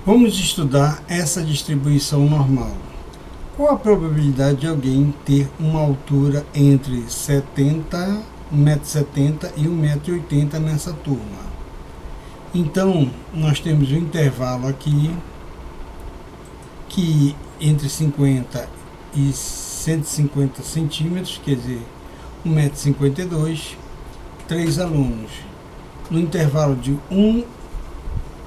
Vamos estudar essa distribuição normal. Qual a probabilidade de alguém ter uma altura entre 1,70 m e 1,80 m nessa turma? Então, nós temos um intervalo aqui, que entre 50 e 150 centímetros, quer dizer, 1,52 m, 3 alunos. No intervalo de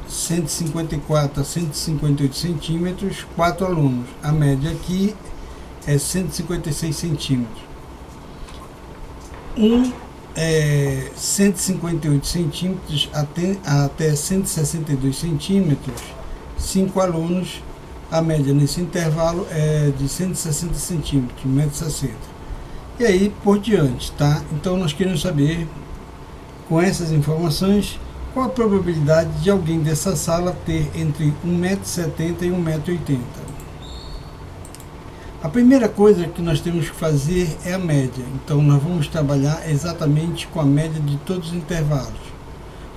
154 a 158 centímetros, 4 alunos. A média aqui é 156 centímetros. 158 centímetros até 162 centímetros, 5 alunos. A média nesse intervalo é de 160 centímetros, 1,60 m. E aí por diante, tá? Então nós queremos saber, com essas informações, qual a probabilidade de alguém dessa sala ter entre 1,70 m e 1,80 m? A primeira coisa que nós temos que fazer é a média. Então nós vamos trabalhar exatamente com a média de todos os intervalos.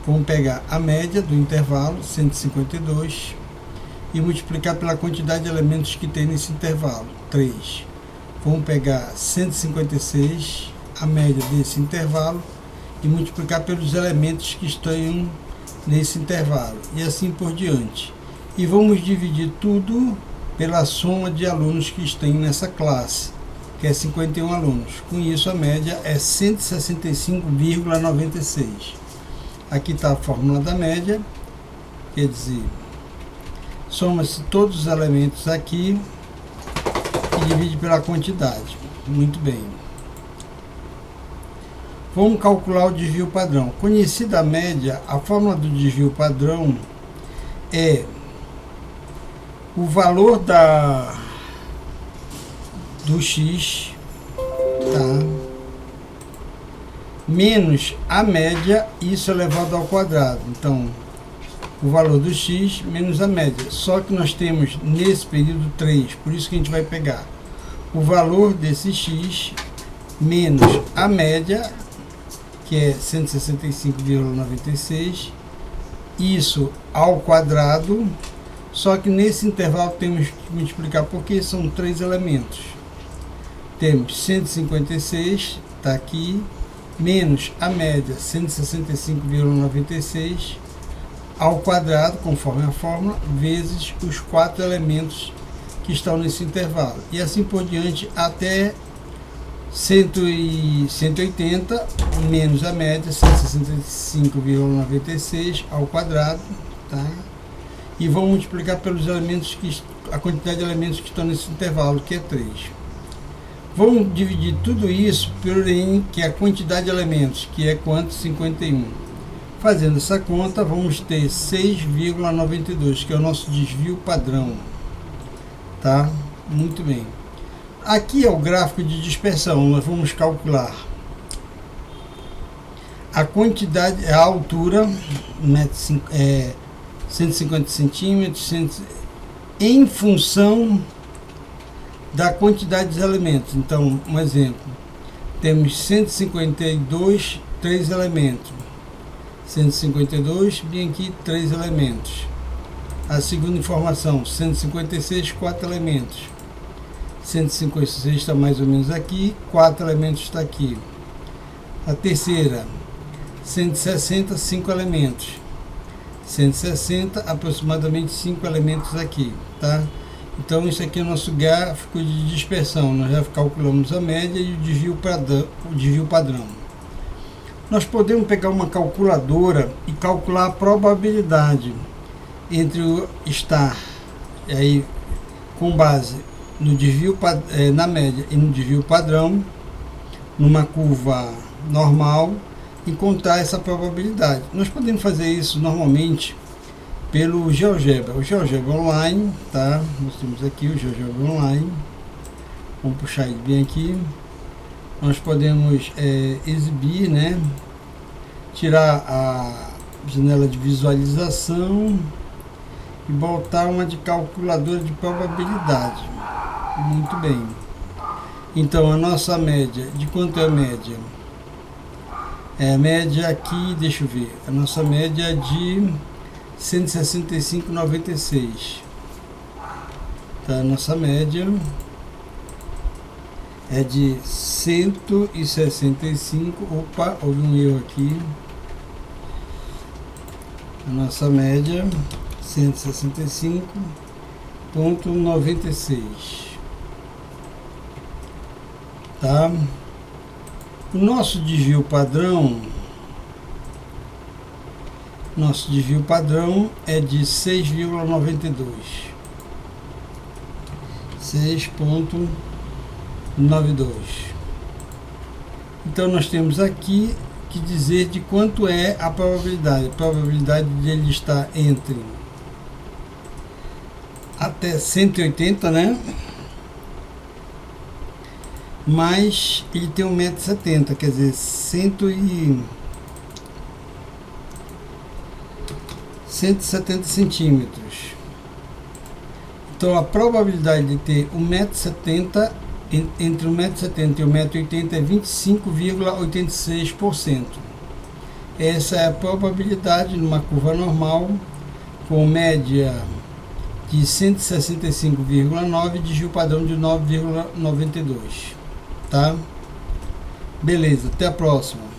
Vamos pegar a média do intervalo, 152, e multiplicar pela quantidade de elementos que tem nesse intervalo, 3. Vamos pegar 156, a média desse intervalo, e multiplicar pelos elementos que estão nesse intervalo, e assim por diante. E vamos dividir tudo pela soma de alunos que estão nessa classe, que é 51 alunos. Com isso, a média é 165,96. Aqui está a fórmula da média, quer dizer, soma-se todos os elementos aqui e divide pela quantidade. Muito bem. Vamos calcular o desvio padrão. Conhecida a média, a fórmula do desvio padrão é o valor do x, tá, menos a média, isso elevado ao quadrado. Então, o valor do x menos a média. Só que nós temos nesse período 3, por isso que a gente vai pegar o valor desse x menos a média, que é 165,96, isso ao quadrado. Só que nesse intervalo temos que multiplicar, porque são 3 elementos. Temos 156, está aqui, menos a média, 165,96, ao quadrado, conforme a fórmula, vezes os 4 elementos que estão nesse intervalo. E assim por diante, até 180, menos a média, 165,96, ao quadrado, tá? E vamos multiplicar pelos elementos a quantidade de elementos que estão nesse intervalo, que é 3. Vamos dividir tudo isso pelo n, que é a quantidade de elementos, que é quanto? 51. Fazendo essa conta, vamos ter 6,92, que é o nosso desvio padrão. Tá? Muito bem. Aqui é o gráfico de dispersão. Nós vamos calcular a quantidade, a altura, 150 centímetros, em função da quantidade de elementos. Então, um exemplo, temos 152, 3 elementos. 152, bem aqui, 3 elementos. A segunda informação, 156, 4 elementos. 156 está mais ou menos aqui, 4 elementos está aqui. A terceira, 160, 5 elementos. 160, aproximadamente 5 elementos aqui, tá? Então, isso aqui é o nosso gráfico de dispersão. Nós já calculamos a média e o desvio padrão. Nós podemos pegar uma calculadora e calcular a probabilidade entre o estar aí com base no desvio na média e no desvio padrão, numa curva normal, encontrar essa probabilidade. Nós podemos fazer isso normalmente pelo GeoGebra. O GeoGebra Online, tá? Nós temos aqui o GeoGebra Online. Vamos puxar ele bem aqui. Nós podemos exibir, né? Tirar a janela de visualização e botar uma de calculadora de probabilidade. Muito bem. Então, a nossa média, de quanto é a média? A média aqui, deixa eu ver, a nossa média é de 165,96. Tá, a nossa média é de 165. Opa, houve um erro aqui. A nossa média 165,96. Tá? O nosso desvio padrão é de 6,92. 6,92. Então nós temos aqui que dizer de quanto é a probabilidade. A probabilidade de ele estar entre até 180, né? Mas ele tem 1,70 m, quer dizer, 170 centímetros. Então a probabilidade de ter 1,70 m, entre 1,70 m e 1,80 m, é 25,86%. Essa é a probabilidade numa curva normal, com média de 165,9 e desvio padrão de 9,92. Tá? Beleza, até a próxima.